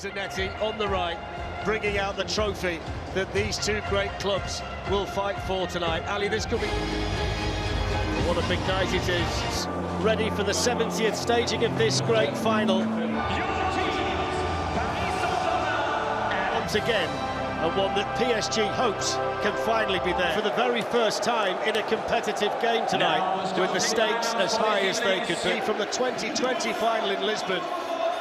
Zanetti on the right, bringing out the trophy that these two great clubs will fight for tonight. Ali, this could be... What a big night it is. Ready for the 70th staging of this great final. Once again, and one that PSG hopes can finally be there for the very first time in a competitive game tonight, with the stakes as high as they could be. From the 2020 final in Lisbon,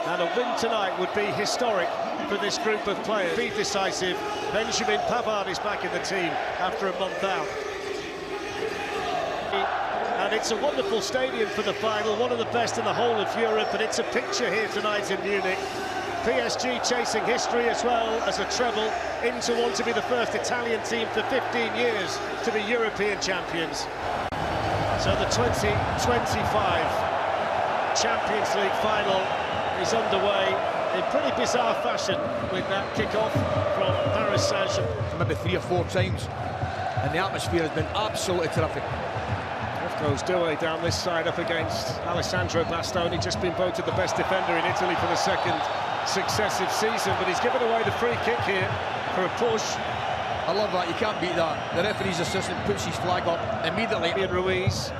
and a win tonight would be historic for this group of players. Be decisive. Benjamin Pavard is back in the team after a month out. And it's a wonderful stadium for the final, one of the best in the whole of Europe, and it's a picture here tonight in Munich. PSG chasing history as well as a treble, in to want to be the first Italian team for 15 years to be European champions. So the 2025 Champions League final is underway in pretty bizarre fashion with that kick-off from Paris Saint-Germain. Maybe 3 or 4 times, and the atmosphere has been absolutely terrific. Goes Doué down this side up against Alessandro Bastoni, just been voted the best defender in Italy for the second successive season, but he's given away the free kick here for a push. I love that, you can't beat that. The referee's assistant puts his flag up immediately. Ruiz,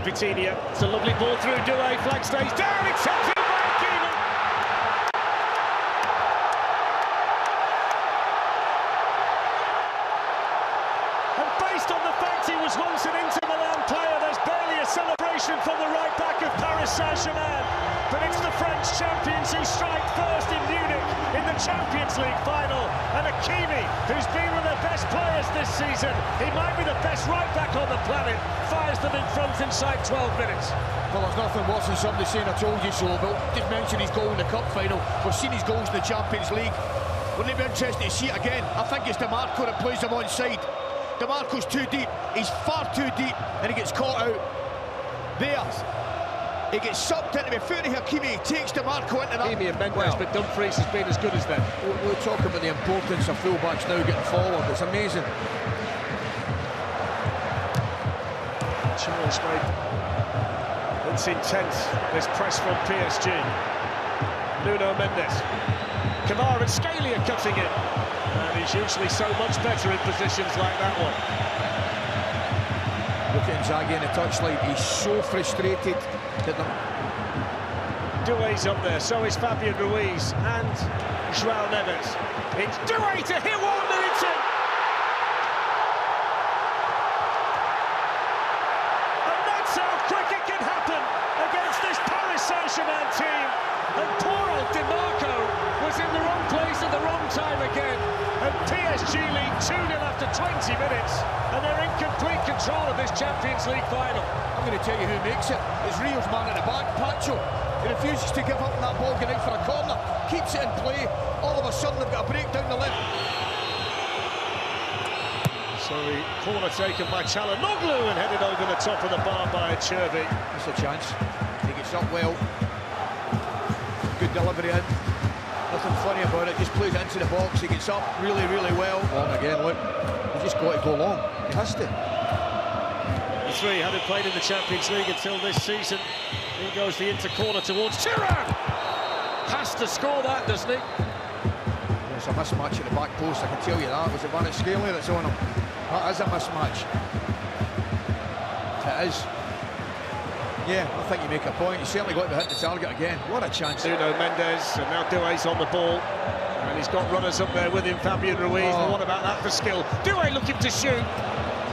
Vitinha, it's a lovely ball through Doué, flag stays down, it's sent it back even. And based on the fact he was once an Inter Milan player, there's barely a celebration from the right back of Paris Saint-Germain. But it's the French champions who strike first in Munich in the Champions League final. And Hakimi, who's been one of their best players this season, he might be the best right back on the planet, fires them in front inside 12 minutes. Well, there's nothing worse than somebody saying I told you so, but just mention his goal in the cup final. We've seen his goals in the Champions League. Wouldn't it be interesting to see it again? I think it's DeMarco that plays him onside. DeMarco's too deep, he's far too deep, and he gets caught out there. He gets sucked into the foot of Hakimi, he takes DeMarco into that. Hakimi and Mendes, but Dumfries has been as good as them. We'll talk about the importance of fullbacks now getting forward, it's amazing. Challenge made. It's intense, this press from PSG. Nuno Mendes. Kvaratskhelia cutting it. And he's usually so much better in positions like that one. Look at Inzaghi in the touchline, he's so frustrated that Doué's up there, so is Fabian Ruiz and João Neves. It's Doué to hit one, and it's in! And that's how quick it can happen against this Paris Saint-Germain team. And poor old DeMarco was in the wrong place at the wrong time again. And PSG lead 2-0 after 20 minutes, and they're in complete control of this Champions League final. I'm going to tell you who makes it. It's Rio's man at the back, Pacho. He refuses to give up on that ball, getting out for a corner, keeps it in play. All of a sudden they've got a break down the left. So the corner taken by Çalhanoğlu and headed over the top of the bar by Cherby. That's a chance. He gets up well. Good delivery in. Nothing funny about it, just plays into the box. He gets up really, really well. On again, look. He's just got to go long. He has to. The three hadn't played in the Champions League until this season. Here goes the Inter corner towards Thuram. Has to score that, doesn't he? It's a mismatch at the back post, I can tell you that. It was Kvaratskhelia that's on him. That is a mismatch. It is. Yeah, I think you make a point. You certainly got to hit the target again. What a chance. Nuno Mendes, and now Doué's on the ball. And he's got runners up there with him, Fabian Ruiz. Oh. What about that for skill? Doué looking to shoot.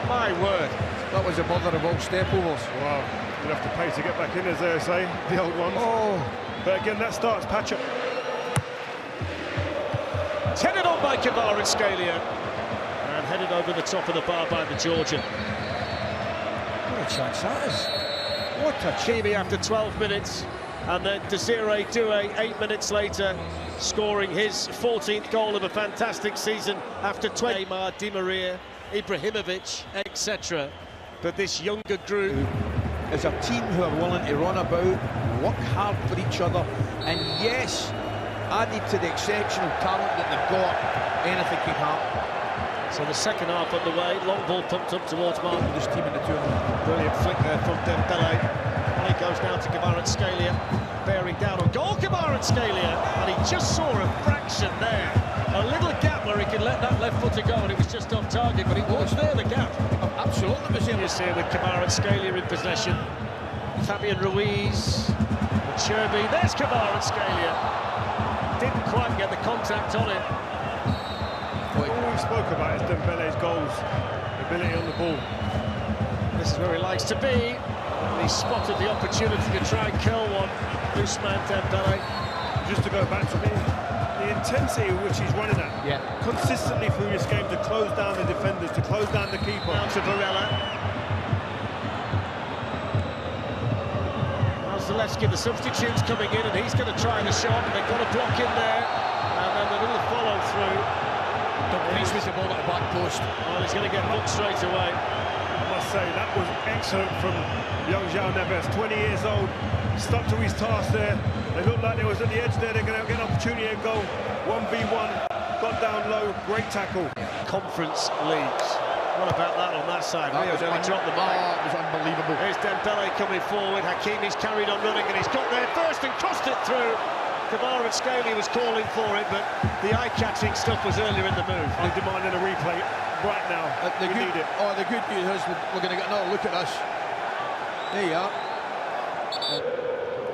My word. That was the mother of all step-overs. Wow, you'll have to pay to get back in, as they say, the old ones. Oh. But again, that starts patch up. It's headed on by Kvaratskhelia. And headed over the top of the bar by the Georgian. What a chance that is. What a Hakimi after 12 minutes. And then Desiree Doué 8 minutes later, scoring his 14th goal of a fantastic season after 20. Neymar, Di Maria, Ibrahimovic, etc. But this younger group is a team who are willing to run about, work hard for each other, and yes, added to the exceptional talent that they've got, anything can happen. So the second half underway, long ball pumped up towards Mark. This team in the tournament. Brilliant flick there from Dembele. And he goes now to Kvaratskhelia. bearing down on goal, Kvaratskhelia, and he just saw a fraction there. A little gap where he could let that left footer go, and it was just off target, but it was there, the gap. Absolutely. You see with Kvaratskhelia in possession. Fabian Ruiz, Cherby, there's Kvaratskhelia. Didn't quite get the contact on it. All we spoke about is Dembele's goals, ability on the ball. This is where he likes to be. And he spotted the opportunity to try and curl one. Ousmane Dembele. Just to go back to me, the intensity with which he's running at, consistently through this game to close down the defenders, to close down the keeper. Down to Barella. Zalewski, the substitute's coming in, and he's going to try the shot, and they've got a block in there, and then a little follow-through. He's with the ball at the back post. Well, he's going to get booked straight away. I must say, that was excellent from young João Neves, 20 years old, stuck to his task there. They looked like they was at the edge there, they're going to get an opportunity to go 1v1, got down low, great tackle. Conference leagues. What about that on that side? Rio nearly dropped the ball. It was unbelievable. Here's Dembele coming forward. Hakimi's carried on running, and he's got there first and crossed it through. Kvaratskhelia was calling for it, but the eye-catching stuff was earlier in the move. I'm demanding a replay right now. We need it. Oh, the good news is we're going to get another look at this. There you are.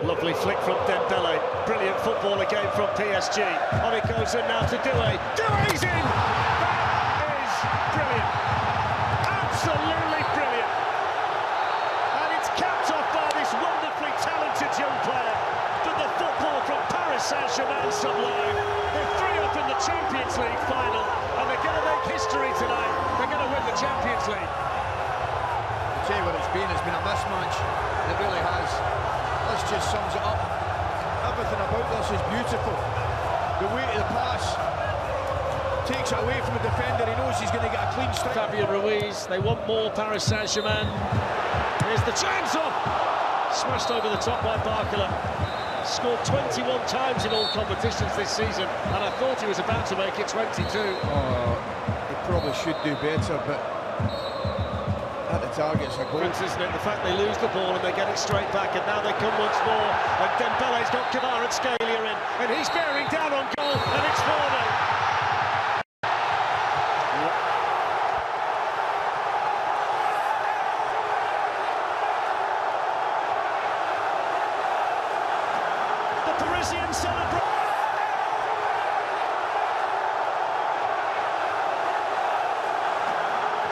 Lovely flick from Dembele. Brilliant football again from PSG. On it goes in now to Doué. Doué's in! That is brilliant. Absolutely brilliant. And it's capped off by this wonderfully talented young player. But the football from Paris Saint-Germain sublime. They're 3 up in the Champions League final, and they're going to make history tonight. They're going to win the Champions League. I'll tell you what it's been a mismatch. It really has. This just sums it up. Everything about this is beautiful. The weight of the pass takes it away from the defender. He knows he's going to get a clean strike. Fabian Ruiz, they want more. Paris Saint-Germain. Here's the chance off. Smashed over the top by Barcola. Scored 21 times in all competitions this season, and I thought he was about to make it 22. Oh, he probably should do better, but at the target's a goal. Isn't it? The fact they lose the ball and they get it straight back, and now they come once more, and Dembele's got Kvaratskhelia in, and he's bearing down on goal, and it's 4-0.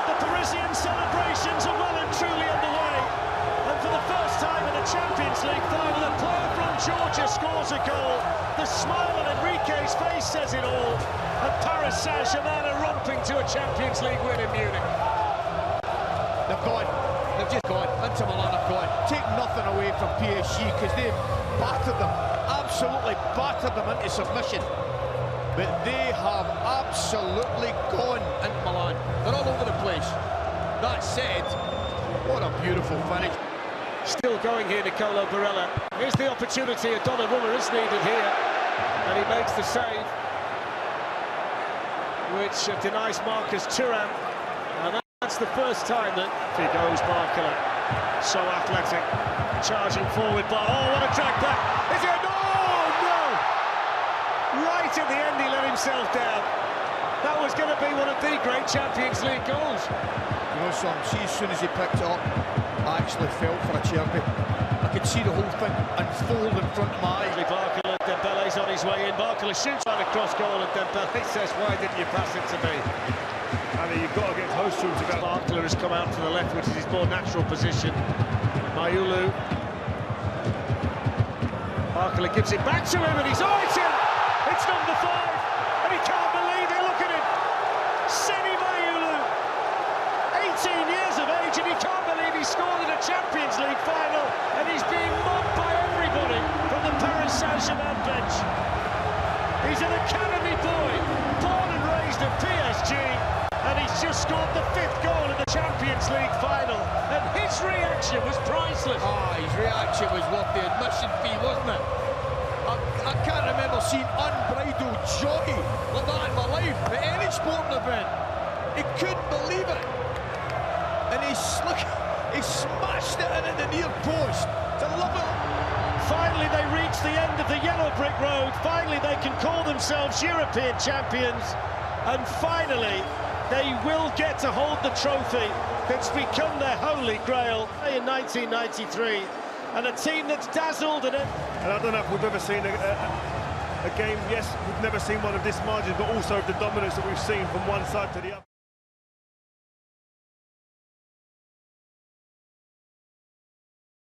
The Parisian celebrations are well and truly underway, and for the first time in a Champions League final, a player from Georgia scores a goal. The smile on Enrique's face says it all, and Paris Saint-Germain are romping to a Champions League win in Munich. They've gone. They've just gone. Inter Milan have gone. Take nothing away from PSG, because they've battered them, absolutely battered them into submission. But they have absolutely gone into Milan. They're all over the place. That said, what a beautiful finish. Still going here, Nicolo Barella. Here's the opportunity. A Donnarumma is needed here, and he makes the save, which denies Marcus Thuram. And that's the first time that he goes Barcola. So athletic, charging forward. But oh, what a track back! Is it? No! Right at the end, he let himself down. That was going to be one of the great Champions League goals. You know, son, see, as soon as he picked it up, I actually felt for a Cherby. I could see the whole thing unfold in front of my eyes. Barcola, Dembele's on his way in. Barcola shoots on a cross goal, and Dembele says, "Why didn't you pass it to me?" I mean, you've got to get close to him to go. Barcola has come out to the left, which is his more natural position. Mayulu. Barcola gives it back to him, and he's it's in! It's number 5, and he can't believe it. Look at him, Seni Mayulu, 18 years of age, and he can't believe he scored in a Champions League final, and he's being mobbed by everybody from the Paris Saint-Germain bench. He's an academy boy, born and raised at PSG, and he's just scored the 5th goal in the Champions League final, and his reaction was priceless. His reaction was worth the admission fee, wasn't it? I can't remember seeing unbridled joy like that in my life at any sporting event. He couldn't believe it, and he smashed it into the near post to level Finally they reach the end of the yellow brick road. Finally they can call themselves European champions, and finally they will get to hold the trophy that's become their holy grail in 1993, and a team that's dazzled and I don't know if we've ever seen a game, yes, we've never seen one of this margin, but also the dominance that we've seen from one side to the other.